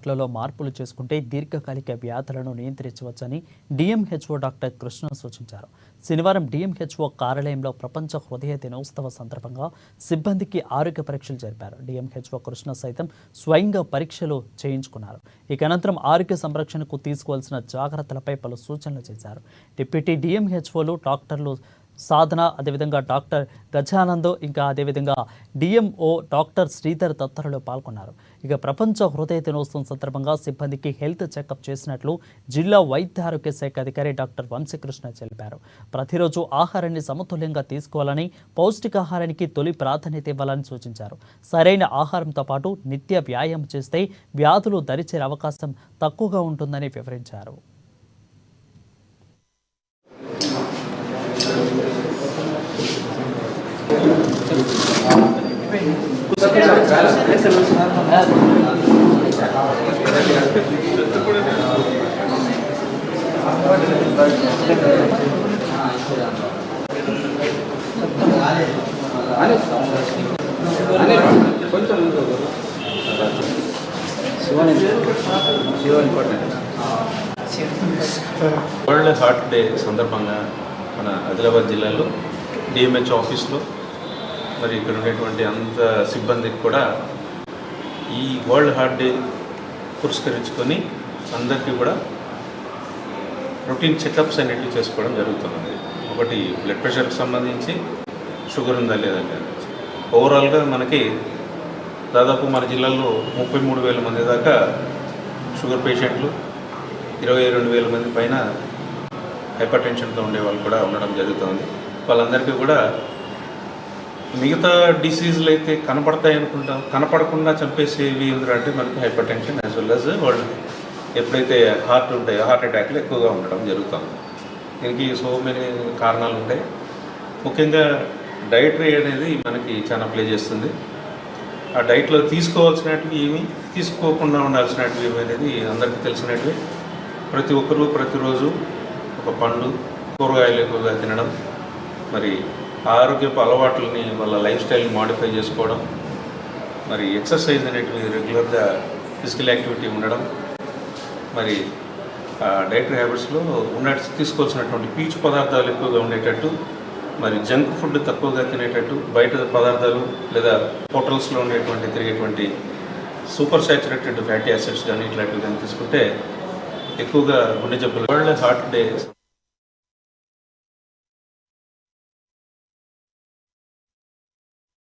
అలవాట్లలో మార్పులు చేసుకుంటే దీర్ఘకాలిక వ్యాధులను నియంత్రించవచ్చని డిఎంహెచ్ఓ డాక్టర్ కృష్ణ సూచించారు. శనివారం డిఎంహెచ్ఓ కార్యాలయంలో ప్రపంచ హృదయ దినోత్సవ సందర్భంగా సిబ్బందికి ఆరోగ్య పరీక్షలు జరిపారు. డిఎంహెచ్ఓ కృష్ణ సైతం స్వయంగా పరీక్షలు చేయించుకున్నారు. ఇక అనంతరం ఆరోగ్య సంరక్షణకు తీసుకోవాల్సిన జాగ్రత్తలపై పలు సూచనలు చేశారు. డిప్యూటీ డిఎంహెచ్ఓలు డాక్టర్లు సాధన, అదేవిధంగా డాక్టర్ గజానంద్, ఇంకా అదేవిధంగా డిఎంఓ డాక్టర్ శ్రీధర్ తదితరులు పాల్గొన్నారు. ఇక ప్రపంచ హృదయ దినోత్సవం సందర్భంగా సిబ్బందికి హెల్త్ చెకప్ చేసినట్లు జిల్లా వైద్య ఆరోగ్య శాఖ అధికారి డాక్టర్ వంశీకృష్ణ తెలిపారు. ప్రతిరోజు ఆహారాన్ని సమతుల్యంగా తీసుకోవాలని, పౌష్టికాహారానికి తొలి ప్రాధాన్యత ఇవ్వాలని సూచించారు. సరైన ఆహారంతో పాటు నిత్య వ్యాయామం చేస్తే వ్యాధులు దరిచేరే అవకాశం తక్కువగా ఉంటుందని వివరించారు. వరల్డ్ హార్ట్ డే సందర్భంగా మన ఆదిలాబాద్ జిల్లాలో డిఎంహెచ్ ఆఫీస్లో మరి ఇక్కడ ఉండేటువంటి అంత సిబ్బందికి కూడా ఈ వరల్డ్ హార్ట్ డే పురస్కరించుకొని అందరికీ కూడా రొటీన్ చెకప్స్ అనేటివి చేసుకోవడం జరుగుతుంది. ఒకటి బ్లడ్ ప్రెషర్కి సంబంధించి షుగర్ ఉందా లేదంటే ఓవరాల్గా మనకి దాదాపు మన జిల్లాలో 33,000 మంది దాకా షుగర్ పేషెంట్లు, 22,000 మంది పైన హైపర్ టెన్షన్తో ఉండే వాళ్ళు కూడా ఉండడం జరుగుతుంది. వాళ్ళందరికీ కూడా మిగతా డిసీజులు అయితే కనపడతాయి అనుకుంటాం, కనపడకుండా చంపేసేవి ఏంటంటే మనకి hyper tension as well as వాళ్ళు ఎప్పుడైతే హార్ట్ ఉంటాయో హార్ట్ అటాక్లు ఎక్కువగా ఉండడం జరుగుతుంది. దీనికి సో మెనీ కారణాలు ఉంటాయి. ముఖ్యంగా డైటరీ అనేది మనకి చాలా ప్లే చేస్తుంది. ఆ డైట్లో తీసుకోవాల్సినవి ఏమి, తీసుకోకుండా ఉండాల్సినవి ఏమి అనేది అందరికీ తెలిసినవి. ప్రతి ఒక్కరూ ప్రతిరోజు ఒక పండు, కూరగాయలు ఎక్కువగా తినడం, మరి ఆరోగ్యపు అలవాట్లని వాళ్ళ లైఫ్ స్టైల్ని మాడిఫై చేసుకోవడం, మరి ఎక్సర్సైజ్ అనేటివి రెగ్యులర్గా ఫిజికల్ యాక్టివిటీ ఉండడం, మరి డైటరీ హ్యాబిట్స్లో తీసుకోవాల్సినటువంటి పీచు పదార్థాలు ఎక్కువగా ఉండేటట్టు, మరి జంక్ ఫుడ్ తక్కువగా తినేటట్టు, బయట పదార్థాలు లేదా హోటల్స్లో తిరిగేటువంటి సూపర్ సాచురేటెడ్ ఫ్యాటీ యాసిడ్స్ కానీ ఇట్లాంటివి కానీ తీసుకుంటే ఎక్కువగా గుండె జబ్బులు. World heart day